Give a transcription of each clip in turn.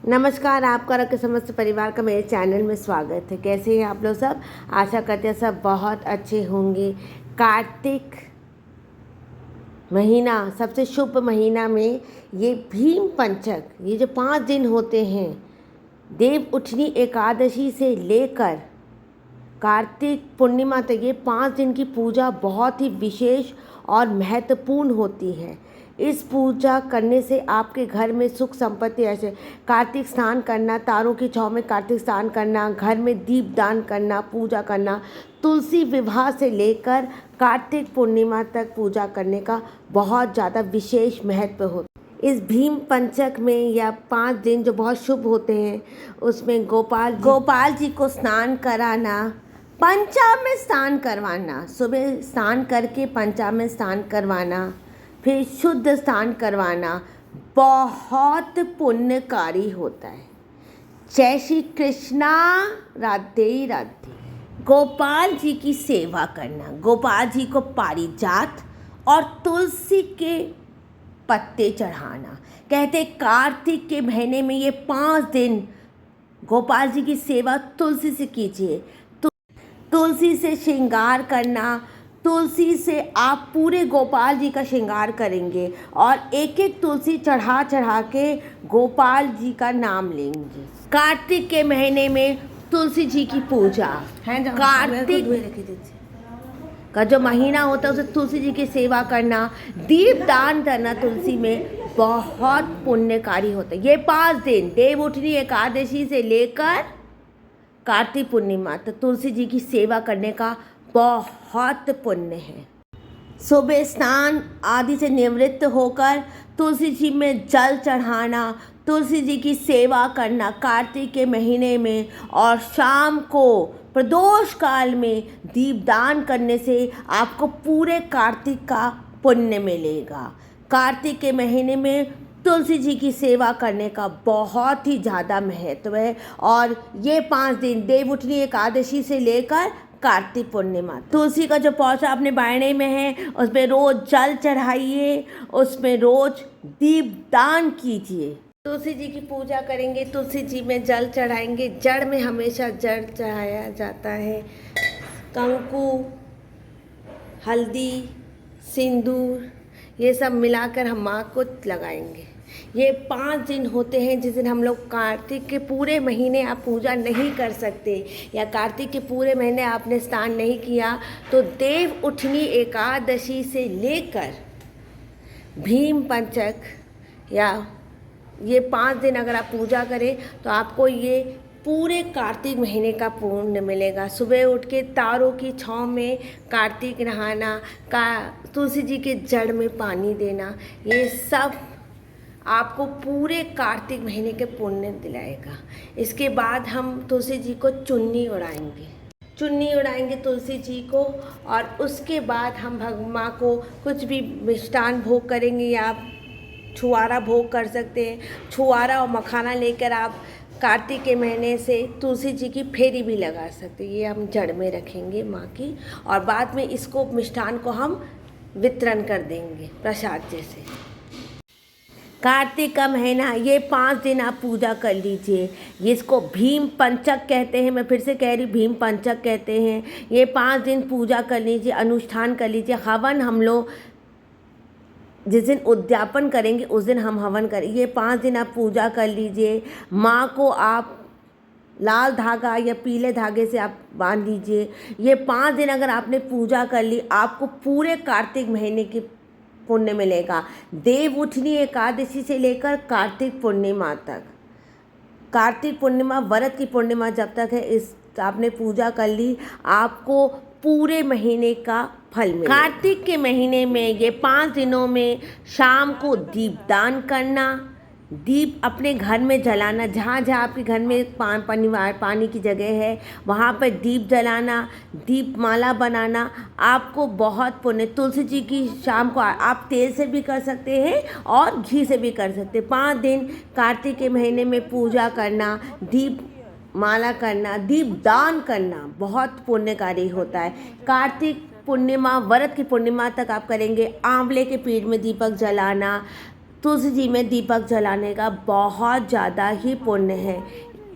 नमस्कार, आपका और आपके समस्त परिवार का मेरे चैनल में स्वागत है। कैसे हैं आप लोग सब? आशा करते हैं सब बहुत अच्छे होंगे। कार्तिक महीना, सबसे शुभ महीना में ये भीम पंचक, ये जो 5 दिन होते हैं, देव उठनी एकादशी से लेकर कार्तिक पूर्णिमा तक, ये 5 दिन की पूजा बहुत ही विशेष और महत्वपूर्ण होती है। इस पूजा करने से आपके घर में सुख संपत्ति ऐसे, कार्तिक स्नान करना, तारों की छाँव में कार्तिक स्नान करना, घर में दीपदान करना, पूजा करना, तुलसी विवाह से लेकर कार्तिक पूर्णिमा तक पूजा करने का बहुत ज़्यादा विशेष महत्व होता है। इस भीम पंचक में या 5 दिन जो बहुत शुभ होते हैं, उसमें गोपाल जी को स्नान कराना, पंचामृत स्नान करवाना, सुबह स्नान करके पंचामृत स्नान करवाना, फिर शुद्ध स्नान करवाना बहुत पुण्यकारी होता है। जय श्री कृष्णा, राधे राधे। गोपाल जी की सेवा करना, गोपाल जी को पारिजात और तुलसी के पत्ते चढ़ाना। कहते कार्तिक के महीने में ये 5 दिन गोपाल जी की सेवा तुलसी से कीजिए। तुलसी से श्रृंगार करना, तुलसी से आप पूरे गोपाल जी का श्रृंगार करेंगे और एक एक तुलसी चढ़ा चढ़ा के गोपाल जी का नाम लेंगे। कार्तिक के महीने में तुलसी जी की पूजा, कार्तिक का जो महीना होता है उसे तुलसी जी की सेवा करना, दीपदान करना तुलसी में बहुत पुण्यकारी होता है। ये 5 दिन देव उठनी एकादशी से लेकर कार्तिक पूर्णिमा तक तुलसी जी की सेवा करने का बहुत पुण्य है। सुबह स्नान आदि से निवृत्त होकर तुलसी जी में जल चढ़ाना, तुलसी जी की सेवा करना कार्तिक के महीने में, और शाम को प्रदोष काल में दीपदान करने से आपको पूरे कार्तिक का पुण्य मिलेगा। कार्तिक के महीने में तुलसी जी की सेवा करने का बहुत ही ज़्यादा महत्व है। और ये 5 दिन देव उठनी एकादशी से लेकर कार्तिक पूर्णिमा, तुलसी का जो पौधा अपने बायने में है उसमें रोज जल चढ़ाइए, उसमें रोज दीपदान कीजिए। तुलसी जी की पूजा करेंगे, तुलसी जी में जल चढ़ाएंगे। जड़ में हमेशा जल चढ़ाया जाता है। कंकु, हल्दी, सिंदूर, ये सब मिलाकर हम माँ को लगाएंगे। ये 5 दिन होते हैं जिस दिन हम लोग कार्तिक के पूरे महीने आप पूजा नहीं कर सकते, या कार्तिक के पूरे महीने आपने स्नान नहीं किया, तो देव उठनी एकादशी से लेकर भीम पंचक या ये 5 दिन अगर आप पूजा करें तो आपको ये पूरे कार्तिक महीने का पुण्य मिलेगा। सुबह उठ के तारों की छाँव में कार्तिक नहाना, तुलसी जी के जड़ में पानी देना, ये सब आपको पूरे कार्तिक महीने के पुण्य दिलाएगा। इसके बाद हम तुलसी जी को चुन्नी उड़ाएंगे तुलसी जी को, और उसके बाद हम भगवान को कुछ भी मिष्टान भोग करेंगे, या आप छुआरा भोग कर सकते हैं। छुआरा और मखाना लेकर आप कार्तिक के महीने से तुलसी जी की फेरी भी लगा सकते हैं। ये हम जड़ में रखेंगे माँ की, और बाद में इसको मिष्ठान को हम वितरण कर देंगे प्रसाद जैसे। कार्तिक का महीना, ये 5 दिन आप पूजा कर लीजिए। इसको भीम पंचक कहते हैं, मैं फिर से कह रही, भीम पंचक कहते हैं। ये 5 दिन पूजा कर लीजिए, अनुष्ठान कर लीजिए। हवन हम लोग जिस दिन उद्यापन करेंगे उस दिन हम हवन करें। ये 5 दिन आप पूजा कर लीजिए। माँ को आप लाल धागा या पीले धागे से आप बांध लीजिए। ये 5 दिन अगर आपने पूजा कर ली, आपको पूरे कार्तिक महीने की पुण्य मिलेगा। देव उठनी एकादशी से लेकर कार्तिक पूर्णिमा तक। कार्तिक पूर्णिमा व्रत की पूर्णिमा जब तक है, इस आपने पूजा कर ली, आपको पूरे महीने का फल मिलेगा। कार्तिक के महीने में ये 5 दिनों में शाम को दीपदान करना, दीप अपने घर में जलाना, जहाँ जहाँ आपके घर में पानी की जगह है वहाँ पर दीप जलाना, दीप माला बनाना, आपको बहुत पुण्य। तुलसी जी की शाम को आप तेल से भी कर सकते हैं और घी से भी कर सकते हैं। 5 दिन कार्तिक के महीने में पूजा करना, दीप माला करना, दीपदान करना बहुत पुण्यकारी होता है। कार्तिक पूर्णिमा व्रत की पूर्णिमा तक आप करेंगे। आंवले के पेड़ में दीपक जलाना, तुलसी जी में दीपक जलाने का बहुत ज़्यादा ही पुण्य है।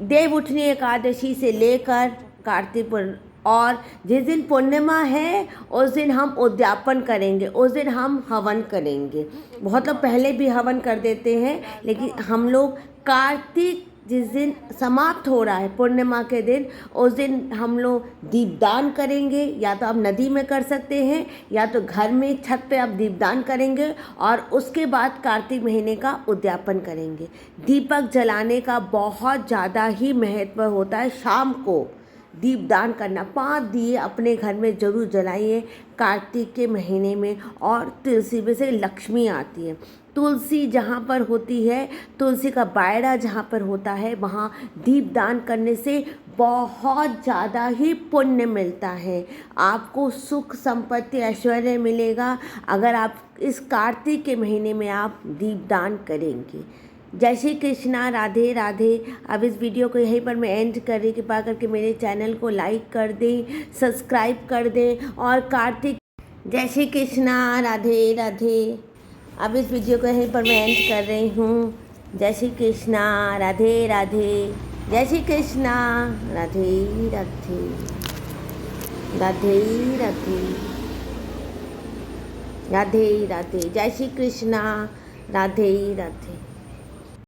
देव उठनी एकादशी से लेकर कार्तिक पूर्णिमा, और जिस दिन पूर्णिमा है उस दिन हम उद्यापन करेंगे, उस दिन हम हवन करेंगे। बहुत लोग पहले भी हवन कर देते हैं, लेकिन हम लोग कार्तिक जिस दिन समाप्त हो रहा है पूर्णिमा के दिन, उस दिन हम लोग दीपदान करेंगे। या तो आप नदी में कर सकते हैं, या तो घर में छत पे आप दीपदान करेंगे, और उसके बाद कार्तिक महीने का उद्यापन करेंगे। दीपक जलाने का बहुत ज़्यादा ही महत्व होता है। शाम को दीपदान करना, 5 दिए अपने घर में ज़रूर जलाइए कार्तिक के महीने में। और तुलसी में से लक्ष्मी आती है। तुलसी जहाँ पर होती है, तुलसी का बायड़ा जहाँ पर होता है, वहाँ दीपदान करने से बहुत ज़्यादा ही पुण्य मिलता है। आपको सुख संपत्ति ऐश्वर्य मिलेगा अगर आप इस कार्तिक के महीने में आप दीपदान करेंगे। जय श्री कृष्णा, राधे राधे। अब इस वीडियो को यहीं पर मैं एंड कर रही, कृपा करके मेरे चैनल को लाइक कर दें, सब्सक्राइब कर दें। और कार्तिक, जय श्री कृष्णा, राधे राधे। अब इस वीडियो को यहीं पर मैं एंड कर रही हूँ। जय श्री कृष्णा, राधे राधे। जय श्री कृष्णा, राधे राधे। राधे राधे, राधे राधे। जय श्री कृष्णा, राधे राधे।